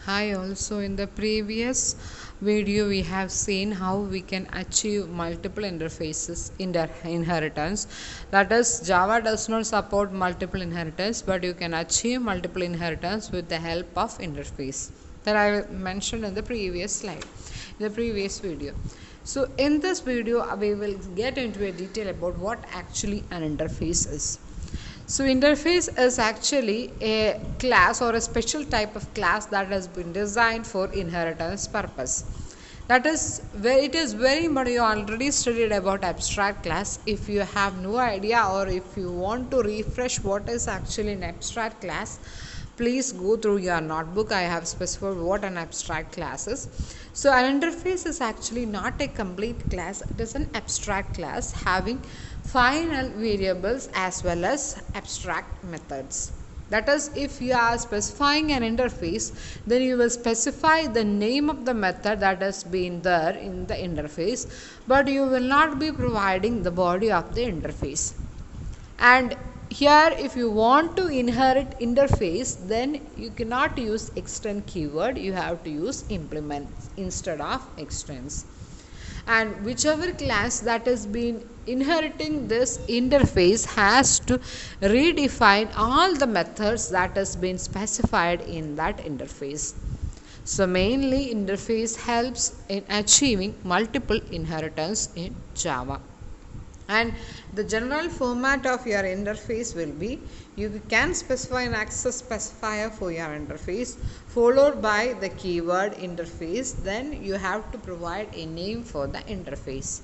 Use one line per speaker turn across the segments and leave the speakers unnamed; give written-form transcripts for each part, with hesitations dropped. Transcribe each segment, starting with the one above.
Hi, also in the previous video we have seen how we can achieve multiple interfaces in the inheritance. That is, Java does not support multiple inheritance, but you can achieve multiple inheritance with the help of interface that I mentioned in the previous slide, in the previous video. So in this video we will get into a detail about what actually an interface is. So interface is actually a class or a special type of class that has been designed for inheritance purpose. That is where it is very much you already studied about abstract class. If you have no idea or if you want to refresh what is actually an abstract class, please go through your notebook. I have specified what an abstract class is. So an interface is actually not a complete class. It is an abstract class having final variables as well as abstract methods. That is, if you are specifying an interface, then you will specify the name of the method that has been there in the interface, but you will not be providing the body of the interface. And here, if you want to inherit interface, then you cannot use extend keyword, you have to use implement instead of extends. And whichever class that has been inheriting this interface has to redefine all the methods that has been specified in that interface. So mainly interface helps in achieving multiple inheritance in Java. And the general format of your interface will be, you can specify an access specifier for your interface followed by the keyword interface, then you have to provide a name for the interface,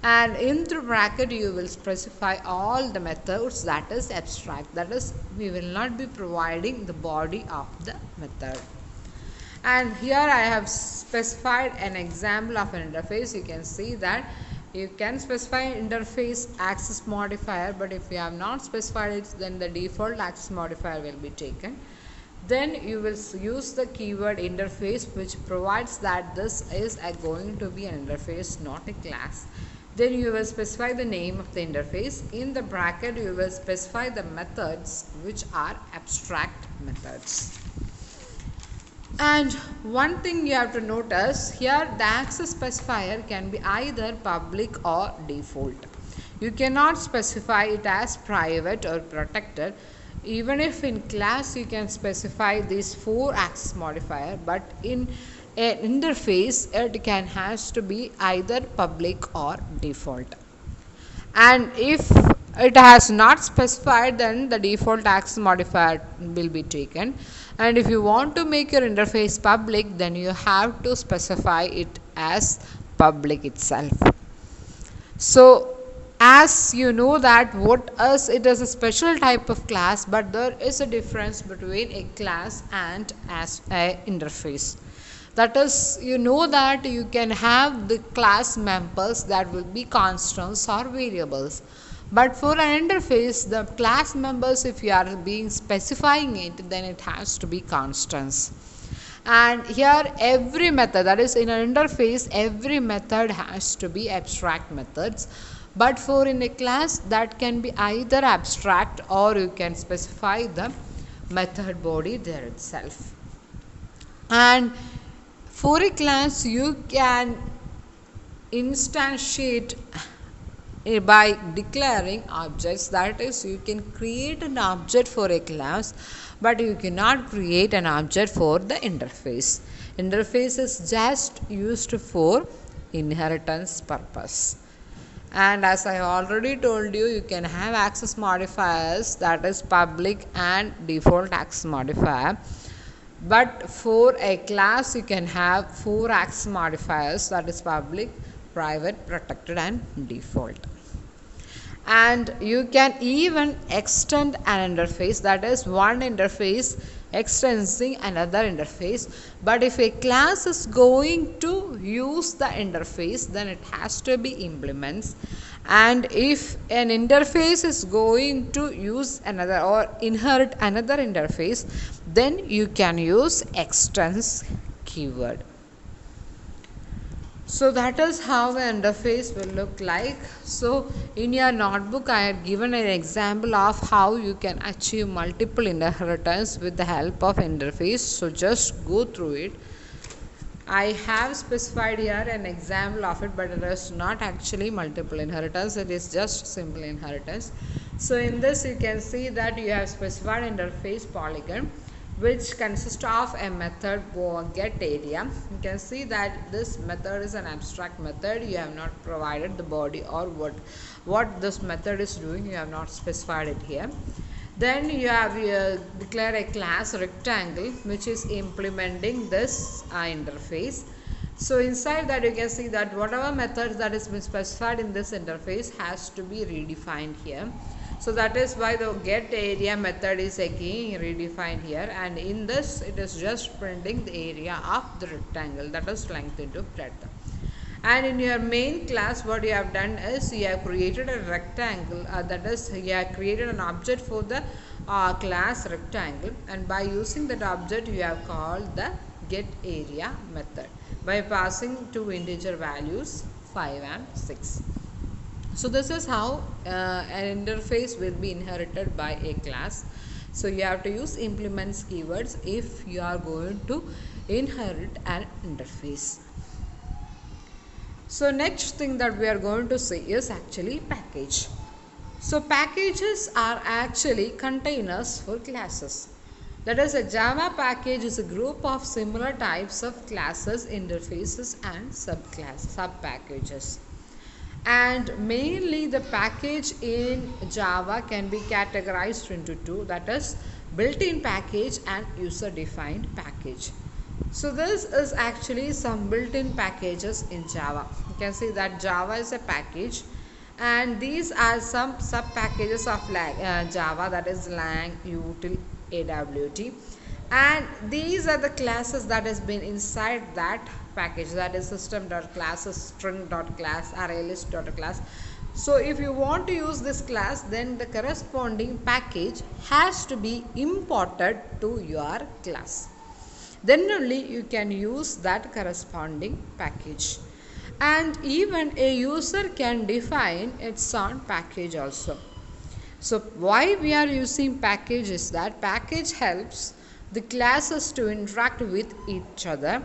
and in the bracket you will specify all the methods that is abstract, that is we will not be providing the body of the method. And here I have specified an example of an interface. You can see that you can specify interface access modifier, but if you have not specified it, then the default access modifier will be taken. Then you will use the keyword interface, which provides that this is going to be an interface, not a class. Then you will specify the name of the interface. In the bracket you will specify the methods, which are abstract methods. And one thing you have to notice here, the access specifier can be either public or default. You cannot specify it as private or protected. Even if in class you can specify these 4 access modifier, but in an interface it has to be either public or default. And if it has not specified, then the default access modifier will be taken. And if you want to make your interface public, then you have to specify it as public itself. So as you know that it is a special type of class, but there is a difference between a class and as a interface. That is, you know that you can have the class members that will be constants or variables, but for an interface the class members, if you are being specifying it, then it has to be constants. And here every method, that is in an interface, every method has to be abstract methods, but for in a class that can be either abstract or you can specify the method body there itself. And for a class you can instantiate by declaring objects, that is you can create an object for a class, but you cannot create an object for the interface. Interface is just used for inheritance purpose. And as I already told you, you can have access modifiers, that is public and default access modifier, but for a class you can have 4 access modifiers, that is public, private, protected and default. And you can even extend an interface, that is one interface extending another interface. But if a class is going to use the interface, then it has to be implements. And if an interface is going to use another or inherit another interface, then you can use extends keyword. So that is how the interface will look like. So in your notebook I had given an example of how you can achieve multiple inheritance with the help of interface. So just go through it. I have specified here an example of it, but it is not actually multiple inheritance, it is just simple inheritance. So in this you can see that you have specified interface polygon, which consists of a method get area. You can see that this method is an abstract method. You have not provided the body or what this method is doing, you have not specified it here. Then you have declare a class rectangle which is implementing this interface. So inside that you can see that whatever methods that is been specified in this interface has to be redefined here. So that is why the get area method is again redefined here, and in this it is just printing the area of the rectangle, that is length into breadth. And in your main class what you have done is you have created a rectangle, that is you have created an object for the class rectangle, and by using that object you have called the get area method by passing two integer values 5 and 6. So this is how an interface will be inherited by a class. So you have to use implements keywords if you are going to inherit an interface. So next thing that we are going to see is actually package. So packages are actually containers for classes. That is, a Java package is a group of similar types of classes, interfaces and sub-packages. And mainly the package in Java can be categorized into two, that is built-in package and user-defined package. So this is actually some built-in packages in Java. You can see that Java is a package, and these are some sub-packages of Java, that is lang, util, awt, and these are the classes that has been inside that package, that is system.classes, string.class, arraylist.class. So if you want to use this class, then the corresponding package has to be imported to your class. Then only you can use that corresponding package. And even a user can define its own package also. So why we are using package is that package helps the classes to interact with each other,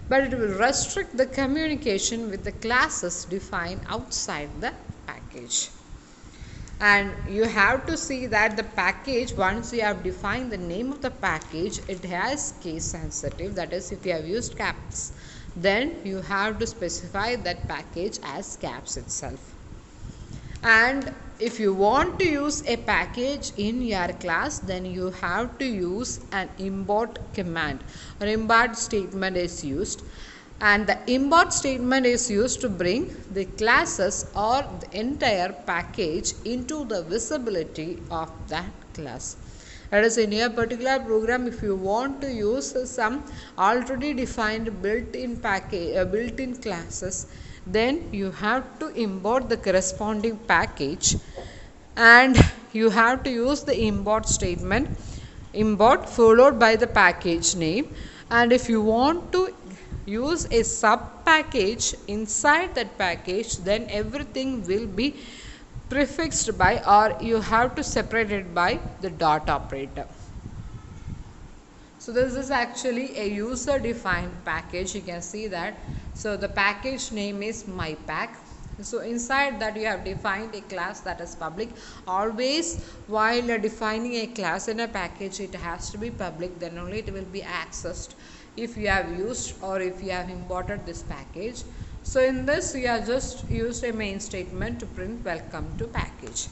but it will restrict the communication with the classes defined outside the package. And you have to see that the package, once you have defined the name of the package, it has case sensitive, that is if you have used caps, then you have to specify that package as caps itself. And if you want to use a package in your class, then you have to use an import command, or import statement is used, and the import statement is used to bring the classes or the entire package into the visibility of that class. That is, in a particular program, if you want to use some already defined built-in package, built-in classes, then you have to import the corresponding package, and you have to use the import statement, import followed by the package name. And if you want to use a sub package inside that package, then everything will be prefixed by, or you have to separate it by the dot operator. So this is actually a user defined package, you can see that. So the package name is mypack. So inside that you have defined a class that is public. Always while defining a class in a package, it has to be public, then only it will be accessed if you have used or if you have imported this package. So in this we have just used a main statement to print welcome to package.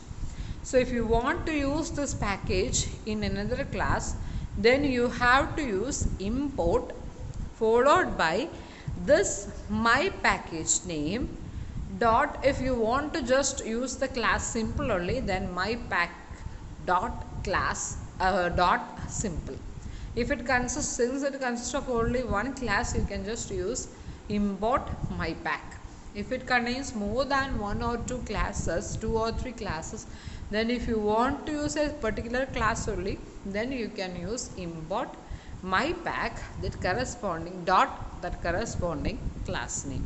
So if you want to use this package in another class, then you have to use import followed by this my package name dot. If you want to just use the class simple only, then my pack dot class dot simple. If it consists, since it consists of only one class, you can just use import mypack. If it contains more than one or two classes, 2 or 3 classes, then if you want to use a particular class only, then you can use import mypack, that corresponding dot, that corresponding class name.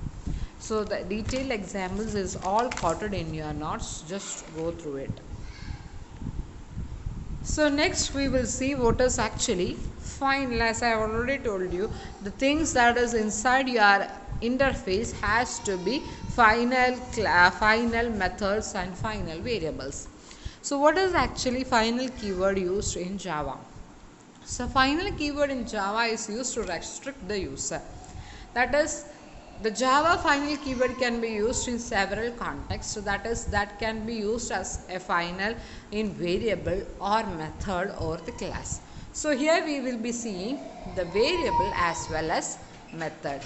So the detailed examples is all quoted in your notes, just go through it. So next we will see what is actually final. As I have already told you, the things that is inside your interface has to be final methods and final variables. So what is actually final keyword used in Java? So final keyword in Java is used to restrict the user. That is, the Java final keyword can be used in several contexts. So that can be used as a final in variable or method or the class. So here we will be seeing the variable as well as method.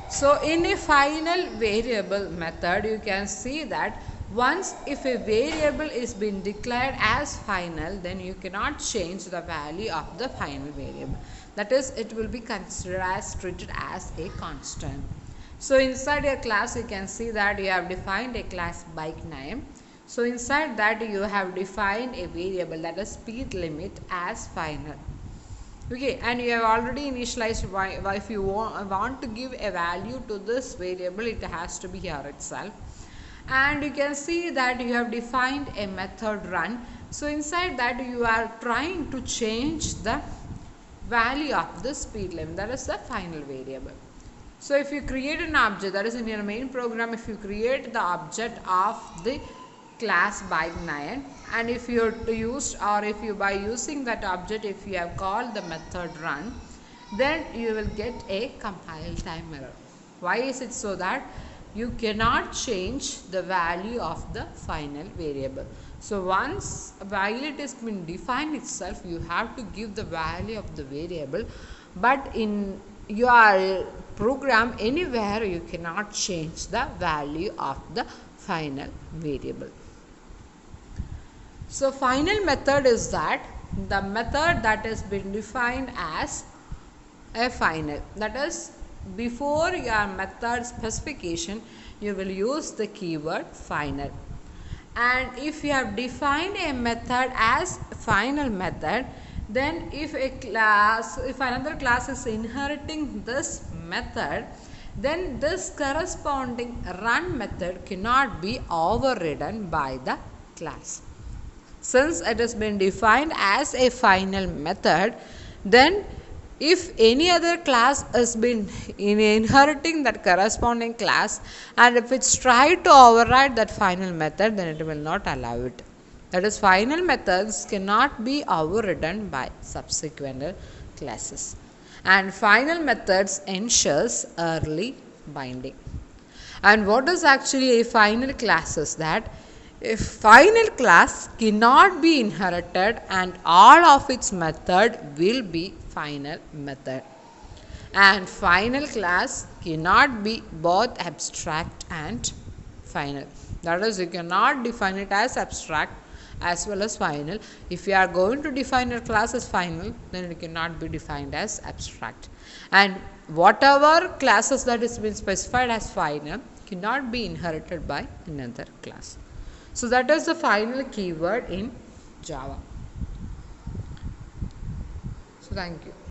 So in a final variable method, you can see that once if a variable is been declared as final, then you cannot change the value of the final variable. That is, it will be considered as treated as a constant. So inside your class, you can see that you have defined a class bike name. So inside that you have defined a variable, that is speed limit, as final. Okay, and you have already initialized why if you want to give a value to this variable, it has to be here itself. And you can see that you have defined a method run. So inside that you are trying to change the value of the speed limit, that is the final variable. So if you create an object, that is in your main program, if you create the object of the class bike9, and if you used, or if you by using that object, if you have called the method run, then you will get a compile time error. Why is it so? That you cannot change the value of the final variable. So once while it has been defined itself, you have to give the value of the variable, but in your program anywhere you cannot change the value of the final variable. So final method is that the method that has been defined as a final, that is before your method specification you will use the keyword final. And if you have defined a method as final method, then if another class is inheriting this method, then this corresponding run method cannot be overridden by the class. Since it has been defined as a final method, then if any other class has been inheriting that corresponding class, and if it's tried to override that final method, then it will not allow it. That is, final methods cannot be overridden by subsequent classes. And final methods ensures early binding. And what is actually a final class is that a final class cannot be inherited and all of its method will be final method. And final class cannot be both abstract and final. That is, you cannot define it as abstract as well as final. If you are going to define your class as final, then it cannot be defined as abstract. And whatever classes that is been specified as final cannot be inherited by another class. So that is the final keyword in Java. So thank you.